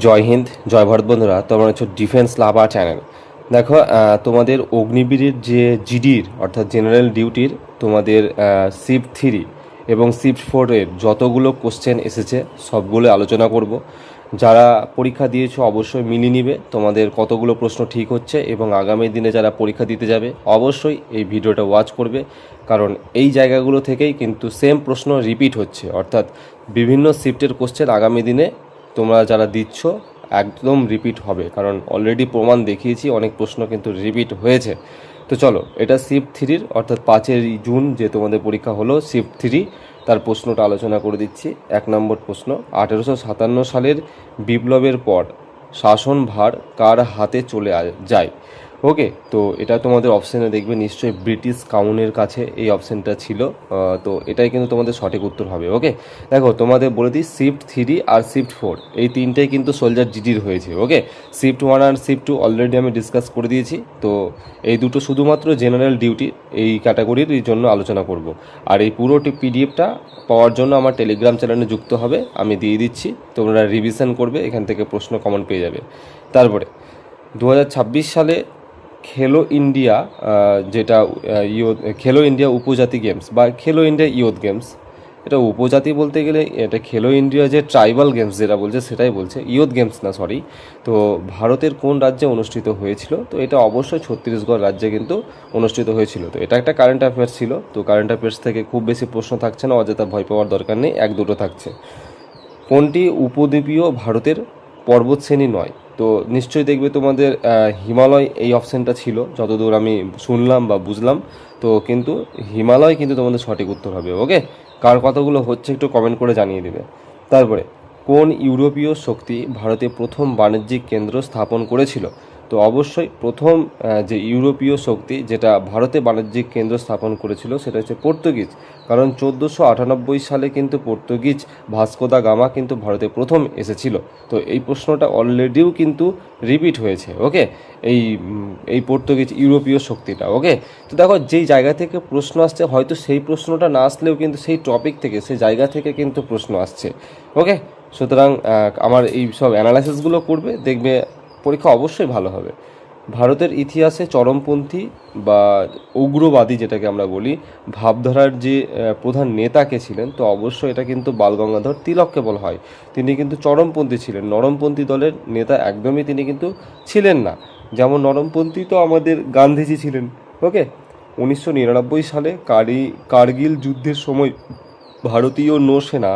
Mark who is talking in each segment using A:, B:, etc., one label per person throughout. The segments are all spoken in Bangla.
A: জয় হিন্দ, জয় ভারত বন্ধুরা। তোমরা হচ্ছে ডিফেন্স লাভার চ্যানেল। দেখো, তোমাদের অগ্নিবীরের যে জিডির অর্থাৎ জেনারেল ডিউটির তোমাদের শিফট 3 এবং শিফট 4-এর যতগুলো কোশ্চেন এসেছে সবগুলো আলোচনা করব। যারা পরীক্ষা দিয়েছো অবশ্যই মিলিয়ে নিবে তোমাদের কতগুলো প্রশ্ন ঠিক হচ্ছে, এবং আগামী দিনে যারা পরীক্ষা দিতে যাবে অবশ্যই এই ভিডিওটা ওয়াচ করবে, কারণ এই জায়গাগুলো থেকেই কিন্তু সেম প্রশ্ন রিপিট হচ্ছে। অর্থাৎ বিভিন্ন শিফটের কোশ্চেন আগামী দিনে তোমরা যারা দিচ্ছ একদম রিপিট হবে, কারণ অলরেডি প্রমাণ দেখিয়েছি অনেক প্রশ্ন কিন্তু রিপিট হয়েছে। তো চলো, এটা শিফট 3 অর্থাৎ 5 জুন যে তোমাদের পরীক্ষা হলো শিফট 3, তার প্রশ্নটা আলোচনা করে দিচ্ছি। 1 নম্বর প্রশ্ন, 1857 সালের বিপ্লবের পর শাসনভার কার হাতে চলে যায়? ওকে, তো এটা তোমাদের অপশানে দেখবে নিশ্চয়ই ব্রিটিশ কাউনের কাছে এই অপশানটা ছিল। তো এটাই কিন্তু তোমাদের সঠিক উত্তর হবে। ওকে, দেখো তোমাদের বলে দিই, শিফট 3 আর শিফট 4 এই তিনটেই কিন্তু সোলজার জিডির হয়েছে। ওকে, শিফট 1 আর শিফট 2 অলরেডি আমি ডিসকাস করে দিয়েছি। তো এই দুটো শুধুমাত্র জেনারেল ডিউটি এই ক্যাটাগরির জন্য আলোচনা করব। আর এই পুরো পিডিএফটা পাওয়ার জন্য আমার টেলিগ্রাম চ্যানেলে যুক্ত হবে, আমি দিয়ে দিচ্ছি, তোমরা রিভিশন করবে, এখান থেকে প্রশ্ন কমন পেয়ে যাবে। তারপরে 2026 সালে খেলো ইন্ডিয়া, যেটা খেলো ইন্ডিয়া উপজাতি গেমস বা খেলো ইন্ডিয়া ইয়ুথ গেমস, এটা উপজাতি বলতে গেলে এটা খেলো ইন্ডিয়া যে ট্রাইবাল গেমস যেটা বলছে সেটাই বলছে, ইয়ুথ গেমস না, সরি। তো ভারতের কোন রাজ্যে অনুষ্ঠিত হয়েছিল? তো এটা অবশ্যই ছত্তিশগড় রাজ্যে কিন্তু অনুষ্ঠিত হয়েছিল। তো এটা একটা কারেন্ট অ্যাফেয়ার্স ছিল। তো কারেন্ট অ্যাফেয়ার্স থেকে খুব বেশি প্রশ্ন থাকছে না, অযথা ভয় পাওয়ার দরকার নেই, 1-2টো থাকছে। কোনটি উপদ্বীপীয় ভারতের পর্বতশ্রেণী নয়? তো নিশ্চয়ই দেখবে তোমাদের হিমালয় এই অপশানটা ছিল, যতদূর আমি শুনলাম বা বুঝলাম। তো কিন্তু হিমালয় কিন্তু তোমাদের সঠিক উত্তর হবে। ওকে, কার কতগুলো হচ্ছে একটু কমেন্ট করে জানিয়ে দিবে। তারপরে কোন ইউরোপীয় শক্তি ভারতে প্রথম বাণিজ্যিক কেন্দ্র স্থাপন করেছিল? তো অবশ্যই প্রথম যে ইউরোপীয় শক্তি যেটা ভারতে বাণিজ্যিক কেন্দ্র স্থাপন করেছিল সেটা হচ্ছে পর্তুগিজ। কারণ 1498 সালে কিন্তু পর্তুগিজ ভাস্কো দা গামা কিন্তু ভারতে প্রথম এসেছিল। তো এই প্রশ্নটা অলরেডিও কিন্তু রিপিট হয়েছে। ওকে, এই পর্তুগিজ ইউরোপীয় শক্তিটা। ওকে, তো দেখো যেই জায়গা থেকে প্রশ্ন আসছে, হয়তো সেই প্রশ্নটা না আসলেও কিন্তু সেই টপিক থেকে, সেই জায়গা থেকে কিন্তু প্রশ্ন আসছে। ওকে, সুতরাং আমার এই সব অ্যানালাইসিসগুলো করবে, দেখবে পরীক্ষা অবশ্যই ভালো হবে। ভারতের ইতিহাসে চরমপন্থী বা উগ্রবাদী যেটাকে আমরা বলি ভাবধারার যে প্রধান নেতা কে ছিলেন? তো অবশ্যই এটা কিন্তু বালগঙ্গাধর তিলককে বলা হয়। তিনি কিন্তু চরমপন্থী ছিলেন, নরমপন্থী দলের নেতা একদমই তিনি কিন্তু ছিলেন না। যেমন নরমপন্থী তো আমাদের গান্ধীজি ছিলেন। ওকে, 1999 সালে কার্গিল যুদ্ধের সময় ভারতীয় নৌসেনা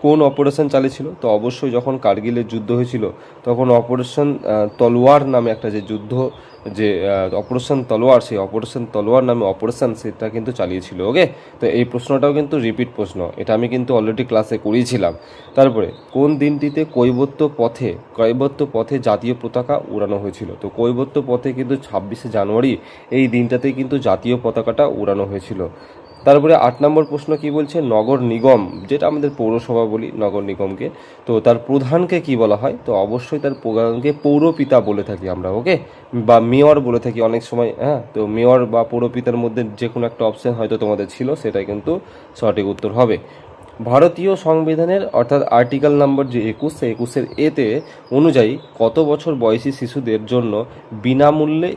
A: কোন অপারেশন চালিয়েছিল? তো অবশ্যই যখন কার্গিলের যুদ্ধ হয়েছিল তখন অপারেশন তলোয়ার নামে একটা যে যুদ্ধ, যে অপারেশন তলোয়ার, সেই অপারেশন তলোয়ার নামে অপারেশন সেটা কিন্তু চালিয়েছিল। ওকে, তো এই প্রশ্নটাও কিন্তু রিপিট প্রশ্ন, এটা আমি কিন্তু অলরেডি ক্লাসে করিয়েছিলাম। তারপরে কোন দিনটিতে কৈবর্ত পথে জাতীয় পতাকা উড়ানো হয়েছিল? তো কৈবর্ত পথে কিন্তু 26শে জানুয়ারি এই দিনটাতেই কিন্তু জাতীয় পতাকাটা উড়ানো হয়েছিল। তারপরে 8 নম্বর প্রশ্ন কি বলছে, নগর নিগম যেটা আমাদের পৌরসভা বলি নগর নিগমকে, তো তার প্রধানকে কি বলা হয়? তো অবশ্যই তার প্রধানকে পৌরপিতা বলে থাকি আমরা। ওকে, বা মেয়র বলে থাকি অনেক সময়। হ্যাঁ, তো মেয়র বা পৌরপিতার মধ্যে যে কোনো একটা অপশন হয়তো তোমাদের ছিল, সেটাই কিন্তু সঠিক উত্তর হবে। ভারতীয় সংবিধানের অর্থাৎ আর্টিকেল নাম্বার যে 21, সেই 21-এর এতে অনুযায়ী কত বছর বয়সী শিশুদের জন্য বিনামূল্যে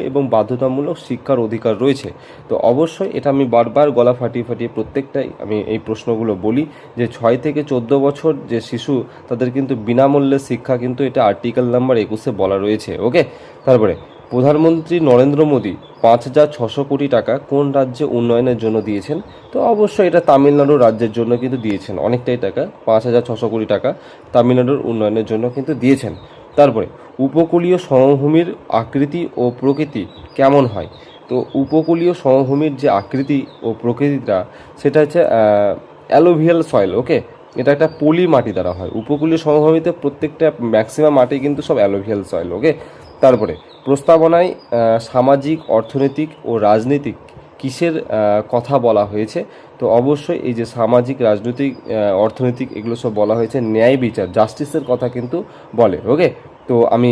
A: এবং বাধ্যতামূলক শিক্ষার অধিকার রয়েছে? তো অবশ্যই এটা আমি বারবার গলা ফাটিয়ে ফাটিয়ে প্রত্যেকটাই আমি এই প্রশ্নগুলো বলি, যে 6 থেকে 14 বছর যে শিশু তাদের কিন্তু বিনামূল্যে শিক্ষা কিন্তু এটা আর্টিকেল নাম্বার 21-এ বলা রয়েছে। ওকে, তারপরে প্রধানমন্ত্রী নরেন্দ্র মোদী 5,600 কোটি টাকা কোন রাজ্যে উন্নয়নের জন্য দিয়েছেন? তো অবশ্যই এটা তামিলনাড়ু রাজ্যের জন্য কিন্তু দিয়েছেন অনেকটাই টাকা, 5,600 কোটি টাকা তামিলনাড়ুর উন্নয়নের জন্য কিন্তু দিয়েছেন। তারপরে উপকূলীয় সমভূমির আকৃতি ও প্রকৃতি কেমন হয়? তো উপকূলীয় সমভূমির যে আকৃতি ও প্রকৃতিটা সেটা হচ্ছে অ্যালোভিয়াল সয়েল। ওকে, এটা একটা পলি মাটি দ্বারা হয়। উপকূলীয় সমভূমিতে প্রত্যেকটা ম্যাক্সিমাম মাটি কিন্তু সব অ্যালোভিয়াল সয়েল। ওকে, তারপরে প্রস্তাবনায় সামাজিক, অর্থনৈতিক ও রাজনৈতিক কিসের কথা বলা হয়েছে? তো অবশ্যই এই যে সামাজিক, রাজনৈতিক, অর্থনৈতিক এগুলো সব বলা হয়েছে ন্যায় বিচার, জাস্টিসের কথা কিন্তু বলে। ওকে, তো আমি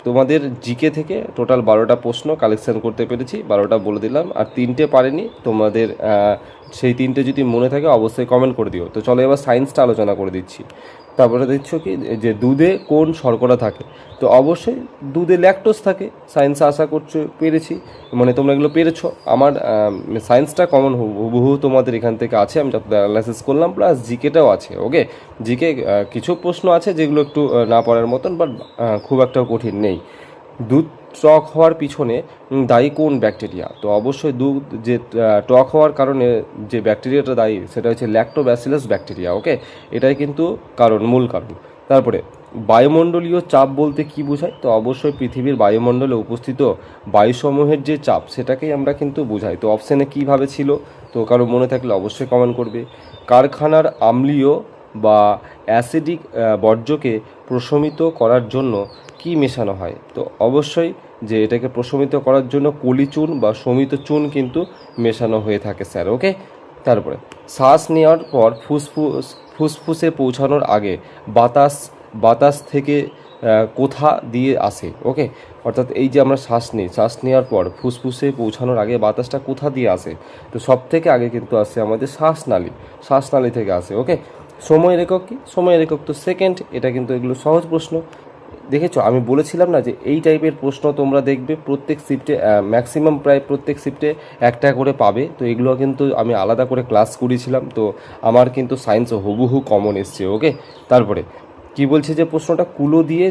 A: তোমাদের জিকে থেকে টোটাল 12টা প্রশ্ন কালেকশন করতে পেরেছি, 12টা বলে দিলাম। আর 3টে পারেনি তোমাদের, সেই 3টে যদি মনে থাকে অবশ্যই কমেন্ট করে দিও। তো চলো এবার সায়েন্সটা আলোচনা করে দিচ্ছি। তারপরে দেখছো কি যে দুধে কোন শর্করা থাকে, তো অবশ্যই দুধে ল্যাকটোজ থাকে। সায়েন্সে আশা করছো পেরেছি, মানে তোমরা এগুলো পেরেছো। আমার সায়েন্সটা কমন হুবহু তোমাদের এখান থেকে আছে, আমি যতটা অ্যানালাইসিস করলাম, প্লাস জিকেটাও আছে। ওকে, জিকে কিছু প্রশ্ন আছে যেগুলো একটু না পড়ার মতন, বাট খুব একটা কঠিন নেই। দুধ টক হওয়ার পিছনে দায়ী কোন ব্যাকটেরিয়া, তো অবশ্যই দুধ যে টক হওয়ার কারণে যে ব্যাকটেরিয়াটা দায়ী সেটা হচ্ছে ল্যাক্টোব্যাসিলাস ব্যাকটেরিয়া। ওকে, এটাই কিন্তু মূল কারণ। তারপরে বায়ুমণ্ডলীয় চাপ বলতে কি বোঝায়, তো অবশ্যই পৃথিবীর বায়ুমণ্ডলে উপস্থিত বায়ুসমূহের যে চাপ সেটাকেই আমরা কিন্তু বোঝাই। তো অপশানে কীভাবে ছিল, তো কারো মনে থাকলে অবশ্যই কমেন্ট করবে। কারখানার আম্লীয় বা অ্যাসিডিক বর্জ্যকে প্রশমিত করার জন্য কি মেশানো হয়, তো অবশ্যই যে এটাকে প্রশমিত করার জন্য কলি চুন বা শমিত চুন কিন্তু মেশানো হয়ে থাকে স্যার। ওকে, তারপরে শ্বাস নেওয়ার পর ফুসফুসে পৌঁছানোর আগে বাতাস বাতাস থেকে কোথা দিয়ে আসে। ওকে, অর্থাৎ এই যে আমরা শ্বাস নেওয়ার পর ফুসফুসে পৌঁছানোর আগে বাতাসটা কোথা দিয়ে আসে, তো সব থেকে আগে কিন্তু আসে আমাদের শ্বাসনালী থেকে আসে। ওকে, সময়ের একক কি, সময়ের একক তো সেকেন্ড। এটা কিন্তু এগুলো সহজ প্রশ্ন। দেখেছো, আমি বলেছিলাম না যে এই টাইপের প্রশ্ন তোমরা দেখবে প্রত্যেক শিফটে, ম্যাক্সিমাম প্রায় প্রত্যেক শিফটে একটা করে পাবে। তো এগুলো কিন্তু আমি আলাদা করে ক্লাস করেছিলাম, তো আমার কিন্তু সায়েন্স হুবহু কমন এসছে। ওকে, তারপরে কি বলছে যে প্রশ্নটা কুলো দিয়ে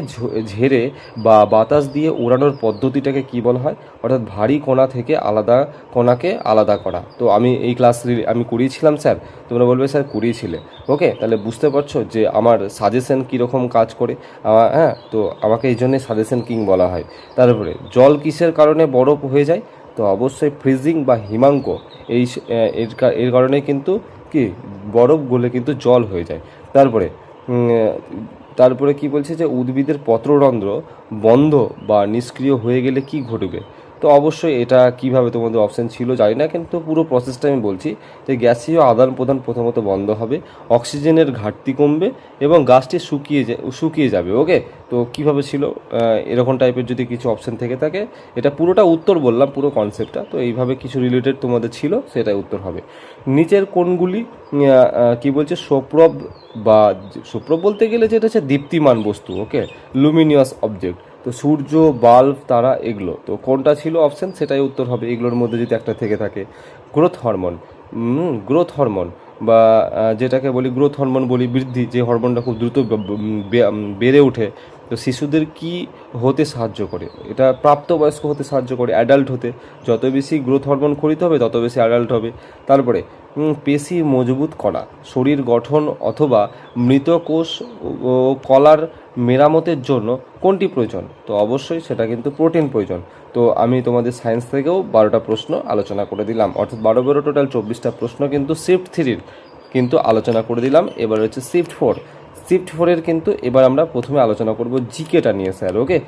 A: ঝেড়ে বা বাতাস দিয়ে ওড়ানোর পদ্ধতিটাকে কি বলা হয়, অর্থাৎ ভারী কণা থেকে আলাদা কণাকে আলাদা করা। তো আমি এই ক্লাস আমি করিয়েছিলাম স্যার, তোমরা বলবে স্যার করিয়েছিলে। ওকে, তাহলে বুঝতে পারছো যে আমার সাজেশন কীরকম কাজ করে। হ্যাঁ, তো আমাকে এই জন্যে সাজেশন কিং বলা হয়। তারপরে জল কিসের কারণে বরফ হয়ে যায়, তো অবশ্যই ফ্রিজিং বা হিমাঙ্ক এই এর কারণে কিন্তু কি বরফ গলে কিন্তু জল হয়ে যায়। তারপরে কি বলছে যে উদ্ভিদের পত্ররন্ধ্র বন্ধ বা নিষ্ক্রিয় হয়ে গেলে কি ঘটবে, তো অবশ্যই এটা কিভাবে তোমাদের অপশান ছিল জানি না, কিন্তু পুরো প্রসেসটা আমি বলছি যে গ্যাসীয় আদান প্রদান প্রথমত বন্ধ হবে, অক্সিজেনের ঘাটতি কমবে এবং গাছটি শুকিয়ে যাবে। ওকে, তো কিভাবে ছিল এরকম টাইপের যদি কিছু অপশান থেকে থাকে, এটা পুরোটা উত্তর বললাম, পুরো কনসেপ্টটা, তো এইভাবে কিছু রিলেটেড তোমাদের ছিল, সেটাই উত্তর হবে। নিচের কোনগুলি কি বলছে সুপ্রভ বলতে গেলে যেটা হচ্ছে দীপ্তিমান বস্তু। ওকে, লুমিনিয়াস অবজেক্ট, তো সূর্য, বাল্ব, তারা, এগুলো, তো কোনটা ছিল অপশান সেটাই উত্তর হবে এগুলোর মধ্যে যদি একটা থেকে থাকে। গ্রোথ হরমোন বা যেটাকে বলি গ্রোথ হরমোন বলি, বৃদ্ধি, যে হরমোনটা খুব দ্রুত বেড়ে ওঠে, তো শিশুদের কি হতে সাহায্য করে, এটা প্রাপ্তবয়স্ক হতে সাহায্য করে, অ্যাডাল্ট হতে। যত বেশি গ্রোথ হরমোন খরিত হবে তত বেশি অ্যাডাল্ট হবে। তারপরে পেশি মজবুত করা, শরীর গঠন অথবা মৃত কোষ ও কলার মেরামতের জন্য কোনটি প্রয়োজন, তো অবশ্যই সেটা কিন্তু প্রোটিন প্রয়োজন। তো আমি তোমাদের সায়েন্স থেকেও 12টা প্রশ্ন আলোচনা করে দিলাম, অর্থাৎ 12 টোটাল 24টা প্রশ্ন কিন্তু শিফট 3 কিন্তু আলোচনা করে দিলাম। এবার হচ্ছে শিফট ফোরের কিন্তু এবার আমরা প্রথমে আলোচনা করব জিকেটা নিয়ে স্যার। ওকে,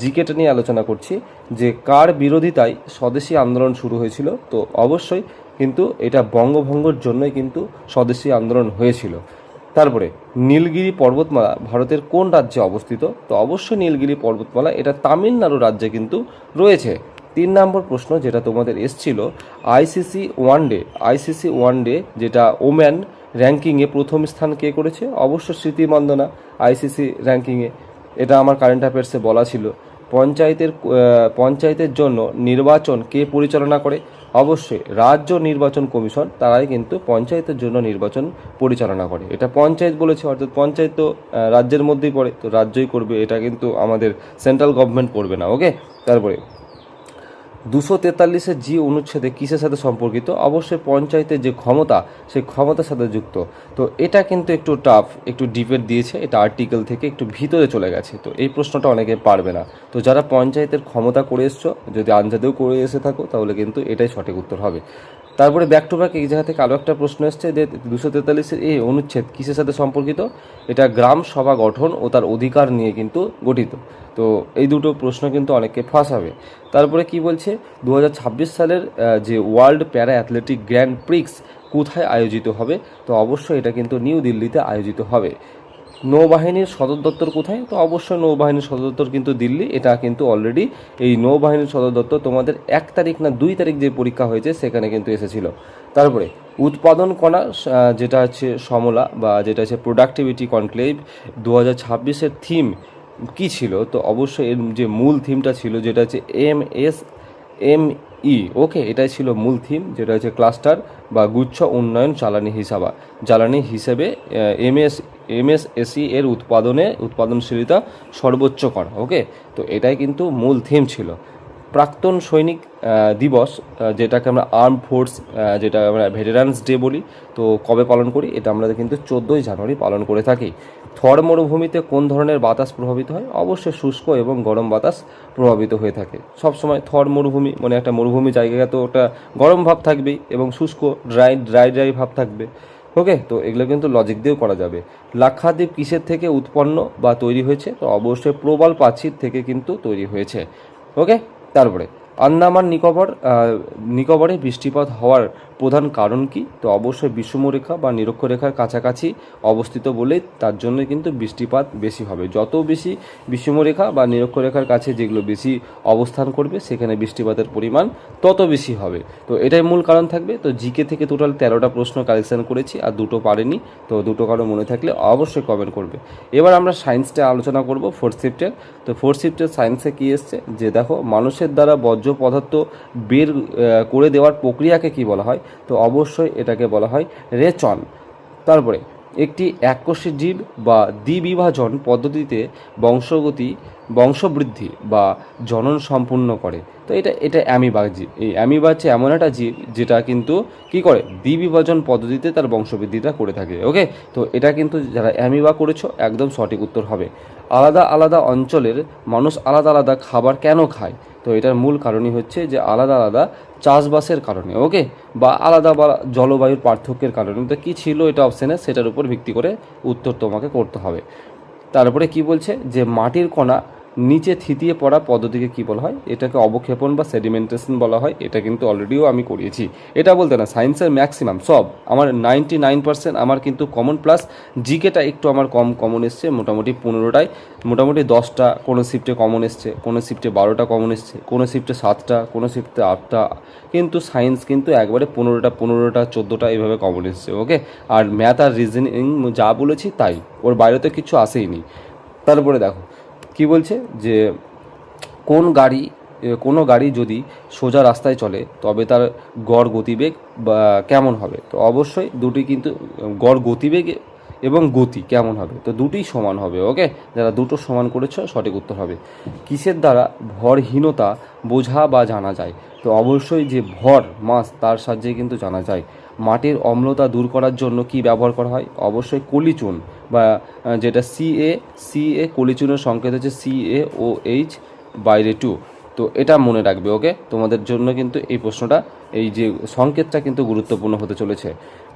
A: জিকেটা নিয়ে আলোচনা করছি যে কার বিরোধিতায় স্বদেশী আন্দোলন শুরু হয়েছিল, তো অবশ্যই কিন্তু এটা বঙ্গভঙ্গর জন্যই কিন্তু স্বদেশী আন্দোলন হয়েছিল। তারপরে নীলগিরি পর্বতমালা ভারতের কোন রাজ্যে অবস্থিত, তো অবশ্যই নীলগিরি পর্বতমালা এটা তামিলনাড়ু রাজ্যে কিন্তু রয়েছে। 3 নম্বর প্রশ্ন যেটা তোমাদের এসছিল, আইসিসি ওয়ানডে যেটা ওম্যান র্যাঙ্কিংয়ে প্রথম স্থান কে করেছে, অবশ্য স্মৃতি মান্দানা আইসিসি র্যাঙ্কিংয়ে। এটা আমার কারেন্ট অ্যাফেয়ার্সে বলা ছিল। পঞ্চায়েতের জন্য নির্বাচন কে পরিচালনা করে, অবশ্যই রাজ্য নির্বাচন কমিশন, তারাই কিন্তু পঞ্চায়েতের জন্য নির্বাচন পরিচালনা করে। এটা পঞ্চায়েত বলেছে, অর্থাৎ পঞ্চায়েত তো রাজ্যের মধ্যেই পড়ে, তো রাজ্যই করবে, এটা কিন্তু আমাদের সেন্ট্রাল গভর্নমেন্ট করবে না। ওকে, তারপরে 243-এর জি অনুচ্ছেদে কিসের সাথে সম্পর্কিত, অবশ্যই পঞ্চায়েতের যে ক্ষমতা সেই ক্ষমতার সাথে যুক্ত। তো এটা কিন্তু একটু টাফ, একটু ডিবেট দিয়েছে, এটা আর্টিকেল থেকে একটু ভিতরে চলে গেছে, তো এই প্রশ্নটা অনেকে পারবে না। তো যারা পঞ্চায়েতের ক্ষমতা করে এসছো, যদি আনজাদেও করে এসে থাকো, তাহলে কিন্তু এটাই সঠিক উত্তর হবে। তারপরে ব্যাক টু ব্যাক এই জায়গা থেকে আরও একটা প্রশ্ন এসছে যে 243-এর এই অনুচ্ছেদ কিসের সাথে সম্পর্কিত, এটা গ্রাম সভা গঠন ও তার অধিকার নিয়ে কিন্তু গঠিত। তো এই দুটো প্রশ্ন কিন্তু অনেককে ফাঁসাবে। তারপরে কি বলছে 2026 সালের যে ওয়ার্ল্ড প্যারা অ্যাথলেটিক গ্র্যান্ড প্রিক্স কোথায় আয়োজিত হবে, তো অবশ্যই এটা কিন্তু নিউ দিল্লিতে আয়োজিত হবে। নৌবাহিনীর সদর দপ্তর কোথায়? তো অবশ্যই নৌবাহিনীর সদর দপ্তর কিন্তু দিল্লি। এটা কিন্তু অলরেডি এই নৌবাহিনীর সদর দপ্তর তোমাদের 1 তারিখ না 2 তারিখ যে পরীক্ষা হয়েছে সেখানে কিন্তু এসেছিল। তারপরে উৎপাদন কণা যেটা হচ্ছে সমলা বা যেটা হচ্ছে প্রোডাক্টিভিটি কনক্লেভ 2026-এর থিম কী ছিল? তো অবশ্যই এর যে মূল থিমটা ছিল যেটা হচ্ছে MSME, ওকে, এটাই ছিল মূল থিম, যেটা হচ্ছে ক্লাস্টার বা গুচ্ছ উন্নয়ন জ্বালানি হিসেবে MSSE এর উৎপাদনশীলতা সর্বোচ্চ করা, ওকে। তো এটাই কিন্তু মূল থিম ছিল। প্রাক্তন সৈনিক দিবস, যেটাকে আমরা আর্ম ফোর্স, যেটা আমরা ভেটেরান্স ডে বলি, তো কবে পালন করি? এটা আমরা কিন্তু 14ই জানুয়ারি পালন করে থাকি। থর মরুভূমিতে কোন ধরনের বাতাস প্রভাবিত হয়? অবশ্যই শুষ্ক এবং গরম বাতাস প্রভাবিত হয়ে থাকে সবসময়। থর মরুভূমি মানে একটা মরুভূমি জায়গায় তো ওটা গরম ভাব থাকবেই এবং শুষ্ক ড্রাই ভাব থাকবে, ওকে। তো এগুলো কিন্তু লজিক দিয়েও করা যাবে। লাক্ষাদ্বীপ কিসের থেকে উৎপন্ন বা তৈরি হয়েছে? তো অবশ্যই প্রবাল প্রাচীর থেকে কিন্তু তৈরি হয়েছে, ওকে। তারপরে আন্দামান নিকোবরে বৃষ্টিপাত হওয়ার প্রধান কারণ কি? তো অবশ্যই বিষুবরেখা বা নিরক্ষরেখার কাছাকাছি অবস্থিত বলেই তার জন্য কিন্তু বৃষ্টিপাত বেশি হবে। যত বেশি বিষুবরেখা বা নিরক্ষরেখার কাছে যেগুলো বেশি অবস্থান করবে সেখানে বৃষ্টিপাতের পরিমাণ তত বেশি হবে। তো এটাই মূল কারণ থাকবে। তো জিকে থেকে টোটাল 13টা প্রশ্ন কালেকশন করেছি, আর 2টো পারেনি। তো 2টো কারো মনে থাকলে অবশ্যই কমেন্ট করবে। এবার আমরা সায়েন্সটা আলোচনা করব 4th শিফটের। তো 4th শিফটের সায়েন্সে কী এসছে যে দেখো, মানুষের দ্বারা বর্জ্য পদার্থ বের করে দেওয়ার প্রক্রিয়াকে কি বলা হয়? তো অবশ্যই এটাকে বলা হয় রেচন। তারপরে একটি এককোষী জীব বা দ্বিবিভাজন পদ্ধতিতে বংশবৃদ্ধি বা জনন সম্পূর্ণ করে। তো এটা অ্যামিবা জীব। এই অ্যামিবা হচ্ছে এমন একটা জীব যেটা কিন্তু কি করে, দ্বিবিভাজন পদ্ধতিতে তার বংশবৃদ্ধিটা করে থাকে, ওকে। তো এটা কিন্তু যারা অ্যামিবা করেছো একদম সঠিক উত্তর হবে। আলাদা আলাদা অঞ্চলের মানুষ আলাদা আলাদা খাবার কেন খায়? তো এটার মূল কারণই হচ্ছে যে আলাদা আলাদা চাষবাসের কারণে, ওকে, বা আলাদা বা জলবায়ুর পার্থক্যের কারণে। তো কী ছিল এটা অপশানে, সেটার উপর ভিত্তি করে উত্তর তোমাকে করতে হবে। তারপরে কি বলছে যে মাটির কণা নিচে থিতিয়ে পড়া পদ্ধতিকে কী বলা হয়? এটাকে অবক্ষেপণ বা সেডিমেন্টেশন বলা হয়। এটা কিন্তু অলরেডিও আমি করিয়েছি। এটা বলতে না, সায়েন্সের ম্যাক্সিমাম সব আমার 99% আমার কিন্তু কমন, প্লাস জিকেটা একটু আমার কমন এসছে, মোটামুটি 15টায়, মোটামুটি 10টা কোনো শিফটে কমন এসছে, কোনো শিফটে 12টা কমন এসছে, কোনো শিফটে 7টা, কোনো শিফটে 8টা, কিন্তু সায়েন্স কিন্তু একবারে 15টা 14টা এইভাবে কমন এসছে, ওকে। আর ম্যাথ আর রিজনিং যা বলেছি তাই, ওর বাইরে তো কিছু আসেইনি। তারপরে দেখো কি বলছে যে কোনো গাড়ি যদি সোজা রাস্তায় চলে তবে তার গড় গতিবেগ বা কেমন হবে? তো অবশ্যই দুটি কিন্তু গড় গতিবেগ এবং গতি কেমন হবে? তো দুটিই সমান হবে, ওকে। যারা দুটো সমান করেছো সঠিক উত্তর হবে। কিসের দ্বারা ভরহীনতা বোঝা বা জানা যায়? তো অবশ্যই যে ভর মাস তার সাহায্যে কিন্তু জানা যায়। মাটির অম্লতা দূর করার জন্য কি ব্যবহার করা হয়? অবশ্যই কলিচুন বা যেটা সিএ কলিচুনের সংকেত হচ্ছে CaOH/2। তো এটা মনে রাখবে, ওকে। তোমাদের জন্য কিন্তু এই প্রশ্নটা, এই যে সংকেতটা কিন্তু গুরুত্বপূর্ণ হতে চলেছে।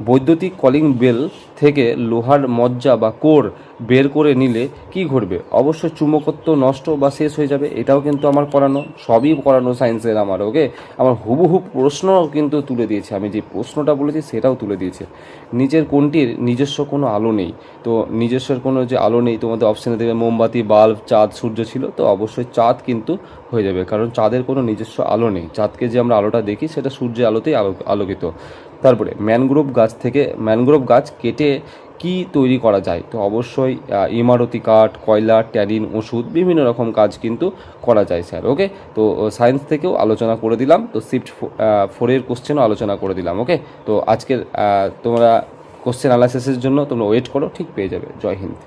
A: বৈদ্যুতিক কলিং বেল থেকে লোহার মজ্জা বা কোর বের করে নিলে কি ঘটবে? অবশ্যই চুম্বকত্ব নষ্ট বা শেষ হয়ে যাবে। এটাও কিন্তু আমার করানো, সবই করানো সায়েন্সের আমার, ওকে। আমার হুবহু প্রশ্ন কিন্তু তুলে দিয়েছে, আমি যে প্রশ্নটা বলেছি সেটাও তুলে দিয়েছে। নিচের কোনটির নিজস্ব কোনো আলো নেই? তো নিজস্বের কোনো যে আলো নেই, তোমাদের অপশানে দেবে মোমবাতি, বাল্ব, চাঁদ, সূর্য ছিল। তো অবশ্যই চাঁদ কিন্তু হয়ে যাবে, কারণ চাঁদের কোনো নিজস্ব আলো নেই। চাঁদকে যে আমরা আলোটা দেখি সেটা সূর্যের আলোতেই আলোকিত। তারপরে ম্যানগ্রোভ গাছ কেটে কি তৈরি করা যায়? তো অবশ্যই ইমারতি কাঠ, কয়লা, ট্যানিন, ওষুধ, বিভিন্ন রকম কাজ কিন্তু করা যায় স্যার, ওকে। তো সায়েন্স থেকেও আলোচনা করে দিলাম, তো শিফট 4-এর কোশ্চেনও আলোচনা করে দিলাম, ওকে। তো আজকের তোমরা কোশ্চেন অ্যানালাইসিসের জন্য তোমরা ওয়েট করো, ঠিক পেয়ে যাবে। জয় হিন্দ।